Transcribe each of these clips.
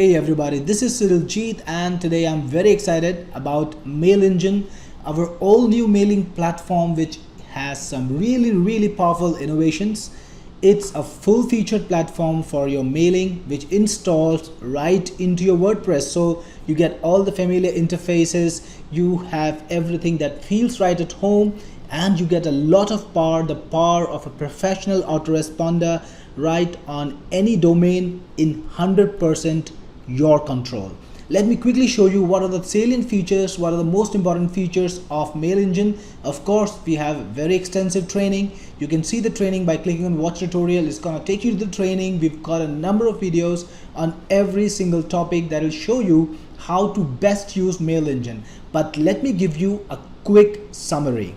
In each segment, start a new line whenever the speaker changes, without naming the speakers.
Hey everybody, this is Jeet and today I'm very excited about MailEngine, our all new mailing platform which has some really powerful innovations. It's a full featured platform for your mailing which installs right into your WordPress. So you get all the familiar interfaces, you have everything that feels right at home, and you get a lot of power, the power of a professional autoresponder right on any domain in 100% your control. Let me quickly show you what are the salient features, what are the most important features of MailEngine. Of course, we have very extensive training. You can see the training by clicking on watch tutorial. It's gonna take you to the training. We've got a number of videos on every single topic that will show you how to best use MailEngine. But let me give you a quick summary.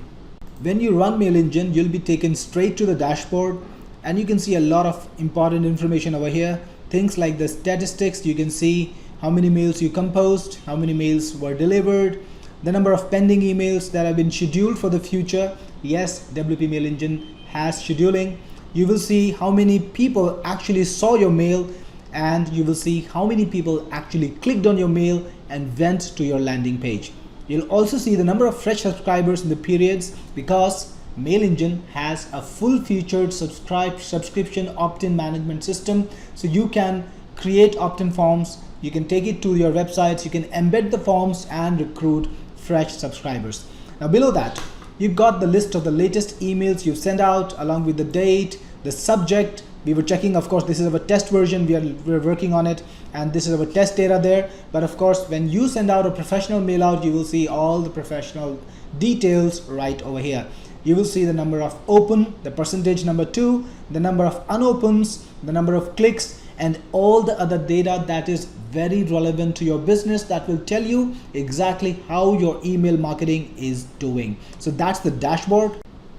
When you run MailEngine, you'll be taken straight to the dashboard and you can see a lot of important information over here. Things like the statistics, you can see how many mails you composed, how many mails were delivered, the number of pending emails that have been scheduled for the future. Yes, WP MailEngine has scheduling. You will see how many people actually saw your mail, and you will see how many people actually clicked on your mail and went to your landing page. You'll also see the number of fresh subscribers in the periods, because MailEngine has a full-featured subscription opt-in management system. So you can create opt-in forms, you can take it to your websites, you can embed the forms and recruit fresh subscribers. Now below that, you've got the list of the latest emails you've sent out along with the date, the subject. We were checking, of course, this is our test version, we're working on it, and this is our test data there. But of course, when you send out a professional mail out, you will see all the professional details right over here. You will see the number of open, the percentage number 2, the number of unopens, the number of clicks, and all the other data that is very relevant to your business, that will tell you exactly how your email marketing is doing. So that's the dashboard.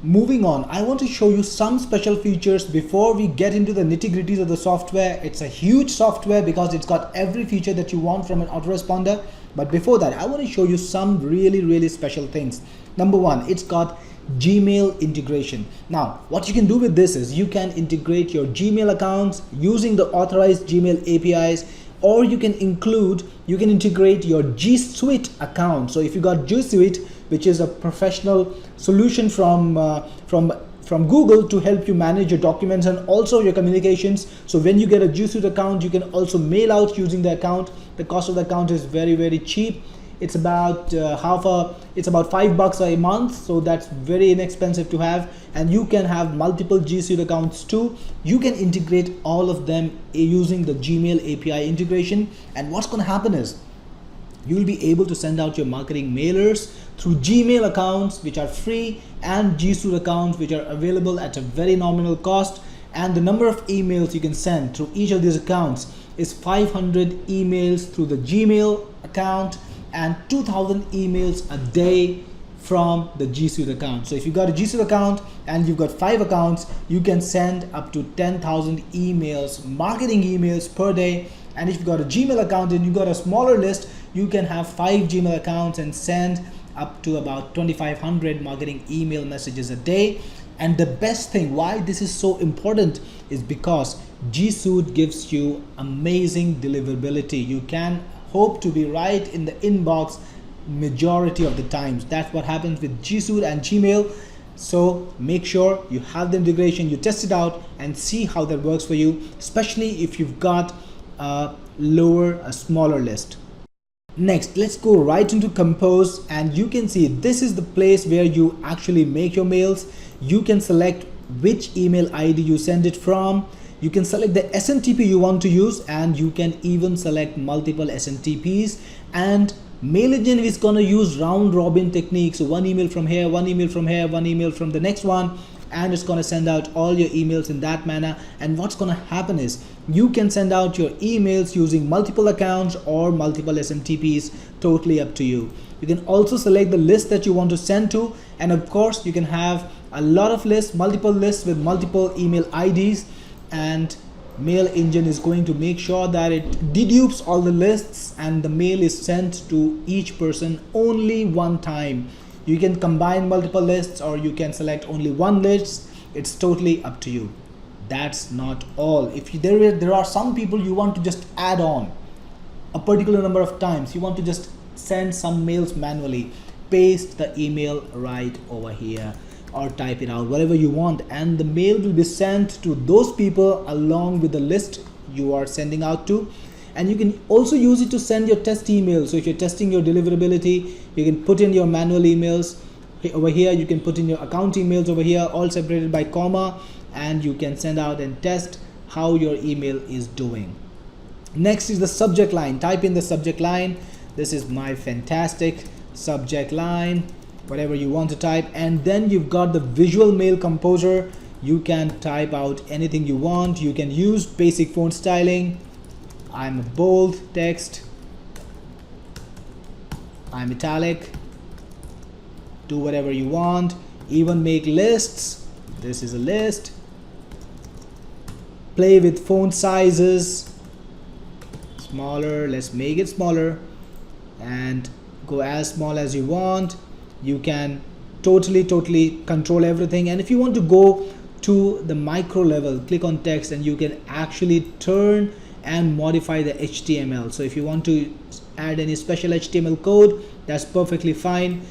Moving on, I want to show you some special features before we get into the nitty-gritties of the software. It's a huge software because it's got every feature that you want from an autoresponder. But before that, I want to show you some really special things. Number one, it's got Gmail integration. Now, what you can do with this is you can integrate your Gmail accounts using the authorized Gmail APIs, or you can integrate your Gsuite account. So if you got Gsuite, which is a professional solution from Google to help you manage your documents and also your communications. So when you get a Gsuite account, you can also mail out using the account. The cost of the account is very cheap. It's about it's about $5 a month, so that's very inexpensive to have. And you can have multiple Gsuite accounts too. You can integrate all of them using the Gmail API integration. And what's going to happen is you will be able to send out your marketing mailers through Gmail accounts which are free and Gsuite accounts which are available at a very nominal cost. And the number of emails you can send through each of these accounts is 500 emails through the Gmail account and 2000 emails a day from the Gsuite account. So if you've got a Gsuite account and you've got 5 accounts, you can send up to 10,000 emails, marketing emails per day. And if you've got a Gmail account and you've got a smaller list, you can have 5 Gmail accounts and send up to about 2,500 marketing email messages a day. And the best thing why this is so important is because Gsuite gives you amazing deliverability. You can hope to be right in the inbox majority of the times. That's what happens with Gsuite and Gmail. So make sure you have the integration, you test it out and see how that works for you, especially if you've got a smaller list. Next, let's go right into Compose, and you can see this is the place where you actually make your mails. You can select which email ID you send it from. You can select the SMTP you want to use, and you can even select multiple SMTPs. And MailEngine is going to use round robin technique. So one email from here, one email from here, one email from the next one, and it's going to send out all your emails in that manner. And what's going to happen is you can send out your emails using multiple accounts or multiple SMTPs, totally up to you. You can also select the list that you want to send to, and of course you can have a lot of lists, multiple lists with multiple email IDs. And MailEngine is going to make sure that it dedupes all the lists and the mail is sent to each person only one time. You can combine multiple lists or you can select only one list. It's totally up to you. That's not all. If there are some people you want to just add on, a particular number of times, you want to just send some mails manually, paste the email right over here or type it out, whatever you want, and the mail will be sent to those people along with the list you are sending out to. And you can also use it to send your test emails. So if you're testing your deliverability, you can put in your manual emails over here, you can put in your account emails over here, all separated by comma, and you can send out and test how your email is doing. Next is the subject line. Type in the subject line. This is my fantastic subject line, whatever you want to type. And then you've got the visual mail composer. You can type out anything you want. You can use basic font styling. I'm a bold text, I'm italic, do whatever you want. Even make lists. This is a list. Play with font sizes. Smaller, let's make it smaller, and go as small as you want. You can totally control everything. And if you want to go to the micro level, click on text and you can actually turn and modify the HTML. So if you want to add any special HTML code, that's perfectly fine.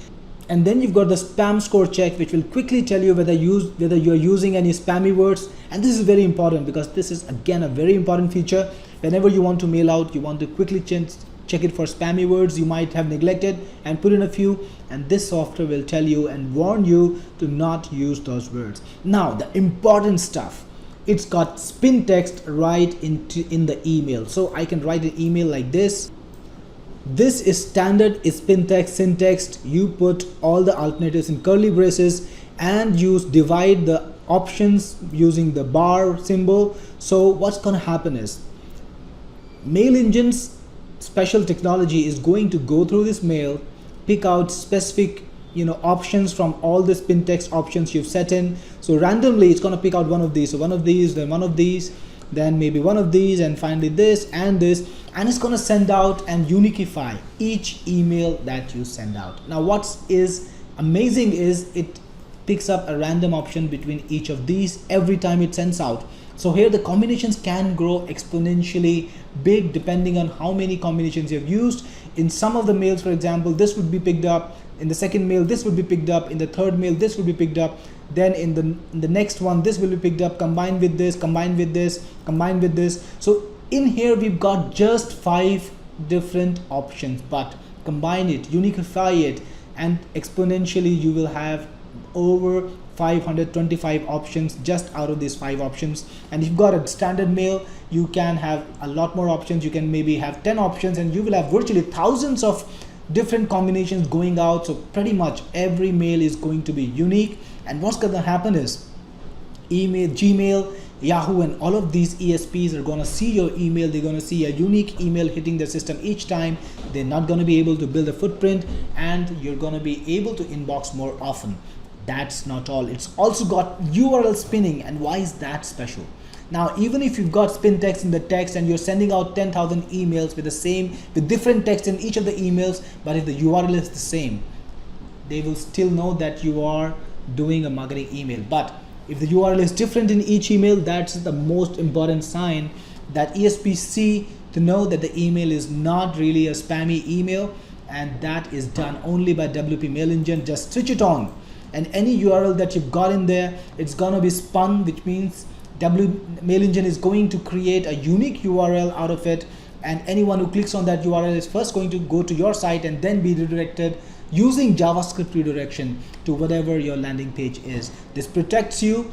And then you've got the spam score check, which will quickly tell you whether you're using any spammy words. And this is very important because this is again a very important feature. Whenever you want to mail out, you want to quickly check it for spammy words you might have neglected and put in a few, and this software will tell you and warn you to not use those words. Now the important stuff, it's got spin text right in the email. So I can write an email like this. This is standard spin text syntax. You put all the alternatives in curly braces and divide the options using the bar symbol. So what's going to happen is MailEngine's special technology is going to go through this mail, pick out specific options from all the spin text options you've set in. So randomly it's going to pick out one of these, so one of these, then one of these, then maybe one of these, and finally this and this, and it's going to send out and uniquify each email that you send out. Now what is amazing is it picks up a random option between each of these every time it sends out. So here the combinations can grow exponentially big depending on how many combinations you've used. In some of the mails, for example, this would be picked up. In the second mail, this would be picked up. In the third mail, this would be picked up. Then in the next one, this will be picked up, combined with this, combined with this, combined with this. So in here, we've got just 5 different options, but combine it, uniquify it, and exponentially you will have over 525 options just out of these 5 options. And if you've got a standard mail, you can have a lot more options. You can maybe have 10 options, and you will have virtually thousands of different combinations going out. So pretty much every mail is going to be unique. And what's going to happen is email, Gmail, Yahoo, and all of these ESPs are going to see your email. They're going to see a unique email hitting their system each time. They're not going to be able to build a footprint, and you're going to be able to inbox more often. That's not all. It's also got URL spinning. And why is that special? Now, even if you've got spin text in the text and you're sending out 10,000 emails with different text in each of the emails, but if the URL is the same, they will still know that you are doing a marketing email. But if the URL is different in each email, that's the most important sign that ESPs see to know that the email is not really a spammy email, and that is done only by WP MailEngine. Just switch it on, and any URL that you've got in there, it's gonna be spun, which means MailEngine is going to create a unique URL out of it, and anyone who clicks on that URL is first going to go to your site and then be redirected using JavaScript redirection to whatever your landing page is. This protects you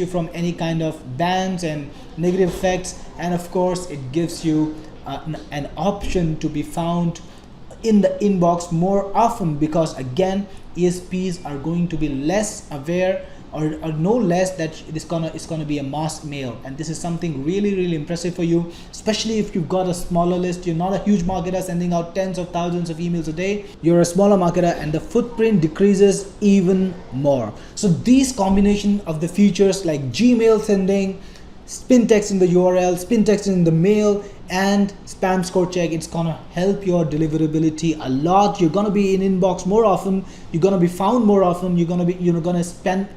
from any kind of bans and negative effects, and of course it gives you an option to be found in the inbox more often, because again ESPs are going to be less aware or know less that it's gonna be a mass mail. And this is something really impressive for you, especially if you've got a smaller list. You're not a huge marketer sending out tens of thousands of emails a day. You're a smaller marketer, and the footprint decreases even more. So these combination of the features like Gmail sending, spin text in the URL, spin text in the mail, and spam score check, it's gonna help your deliverability a lot. You're gonna be in inbox more often, you're gonna be found more often, you're gonna spend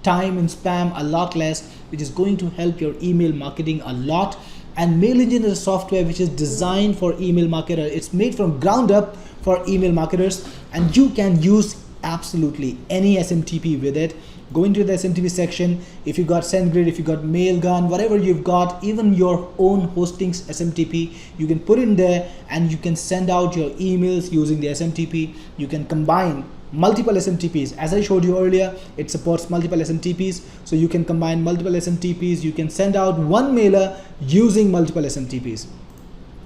time in spam a lot less, which is going to help your email marketing a lot. And MailEngine is a software which is designed for email marketer. It's made from ground up for email marketers, and you can use absolutely any SMTP with it. Go into the SMTP section. If you got SendGrid, if you got Mailgun, whatever you've got, even your own hosting's SMTP, you can put in there and you can send out your emails using the SMTP. You can combine multiple SMTPs. As I showed you earlier, it supports multiple SMTPs, so you can combine multiple SMTPs. You can send out one mailer using multiple SMTPs.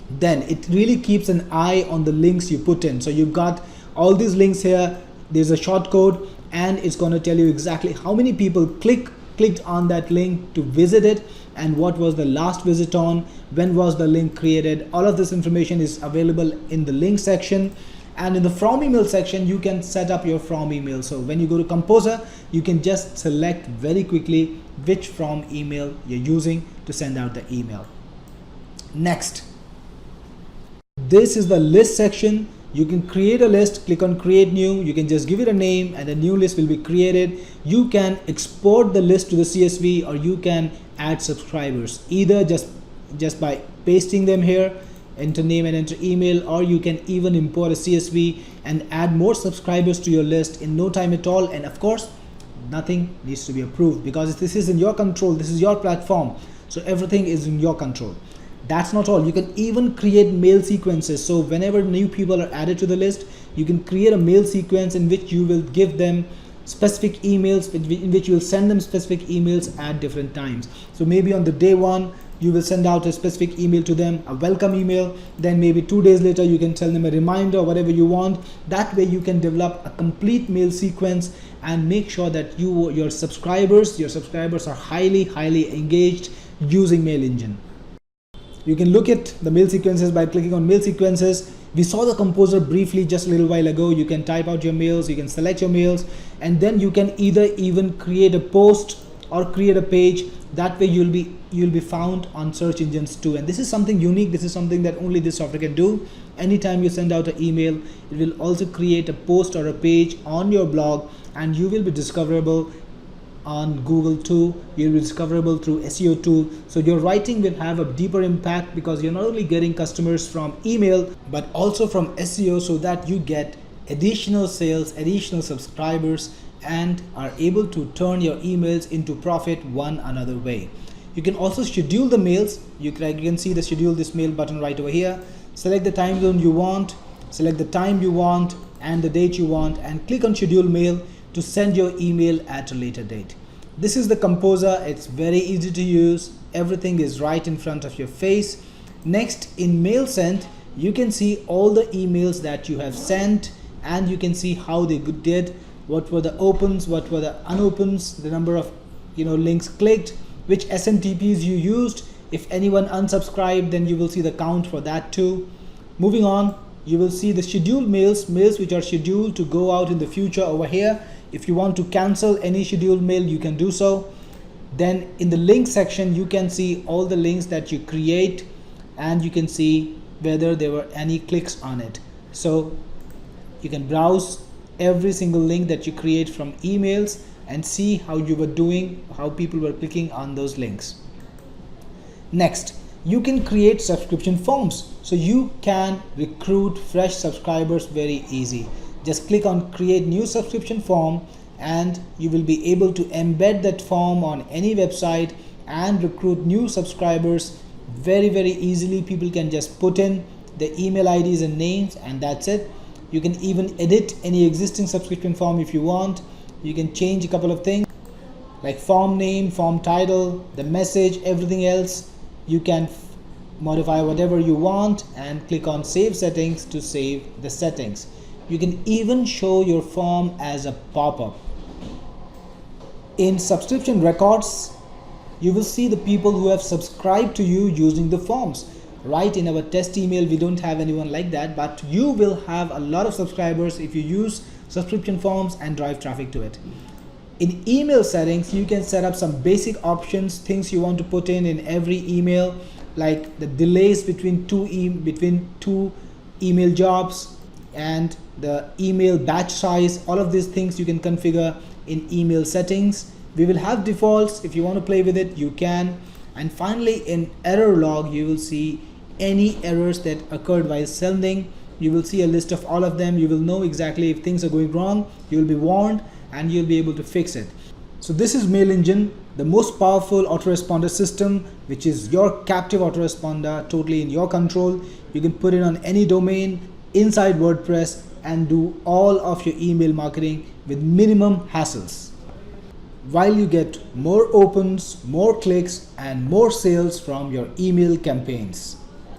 Then it really keeps an eye on the links you put in. So you've got all these links here. There's a short code, and it's going to tell you exactly how many people clicked on that link to visit it, and what was the last visit on, when was the link created. All of this information is available in the link section. And in the from email section, you can set up your from email. So when you go to Composer, you can just select very quickly which from email you're using to send out the email. Next, this is the list section. You can create a list, click on create new. You can just give it a name and a new list will be created. You can export the list to the CSV, or you can add subscribers, either just by pasting them here, enter name and enter email, or you can even import a CSV and add more subscribers to your list in no time at all. And of course, nothing needs to be approved because this is in your control. This is your platform, so everything is in your control. That's not all. You can even create mail sequences. So whenever new people are added to the list, you can create a mail sequence in which you will give them specific emails, in which you will send them specific emails at different times. So maybe on the day one, you will send out a specific email to them, a welcome email. Then maybe 2 days later, you can tell them a reminder or whatever you want. That way you can develop a complete mail sequence and make sure that your subscribers are highly engaged using MailEngine. You can look at the mail sequences by clicking on mail sequences. We saw the Composer briefly just a little while ago. You can type out your mails, you can select your mails, and then you can either even create a post or create a page. That way you'll be found on search engines too. And this is something unique. This is something that only this software can do. Anytime you send out an email, it will also create a post or a page on your blog, and you will be discoverable on Google too. You'll be discoverable through SEO too. So your writing will have a deeper impact because you're not only getting customers from email, but also from SEO, so that you get additional sales, additional subscribers, and are able to turn your emails into profit one another way. You can also schedule the mails. You can see the schedule this mail button right over here. Select the time zone you want, select the time you want and the date you want, and click on schedule mail to send your email at a later date. This is the Composer. It's very easy to use. Everything is right in front of your face. Next, in mail sent, you can see all the emails that you have sent, and you can see how they did, what were the opens, what were the unopens, the number of links clicked, which SMTPs you used. If anyone unsubscribed, then you will see the count for that too. Moving on, you will see the scheduled mails which are scheduled to go out in the future over here. If you want to cancel any scheduled mail, you can do so. Then in the link section, you can see all the links that you create, and you can see whether there were any clicks on it. So you can browse every single link that you create from emails and see how you were doing, how people were clicking on those links. Next, you can create subscription forms. So you can recruit fresh subscribers very easy. Just click on create new subscription form, and you will be able to embed that form on any website and recruit new subscribers very easily. People can just put in the email IDs and names, and that's it. You can even edit any existing subscription form if you want. You can change a couple of things like form name, form title, the message, everything else. You can modify whatever you want and click on save settings to save the settings. You can even show your form as a pop-up. In subscription records, you will see the people who have subscribed to you using the forms. Right, in our test email, we don't have anyone like that, but you will have a lot of subscribers if you use subscription forms and drive traffic to it. In email settings, you can set up some basic options, things you want to put in every email, like the delays between two email jobs and the email batch size. All of these things you can configure in email settings. We will have defaults. If you want to play with it, you can. And finally, in error log, you will see any errors that occurred while sending. You will see a list of all of them. You will know exactly if things are going wrong. You will be warned and you'll be able to fix it. So this is MailEngine, the most powerful autoresponder system, which is your captive autoresponder, totally in your control. You can put it on any domain inside WordPress and do all of your email marketing with minimum hassles, while you get more opens, more clicks, and more sales from your email campaigns.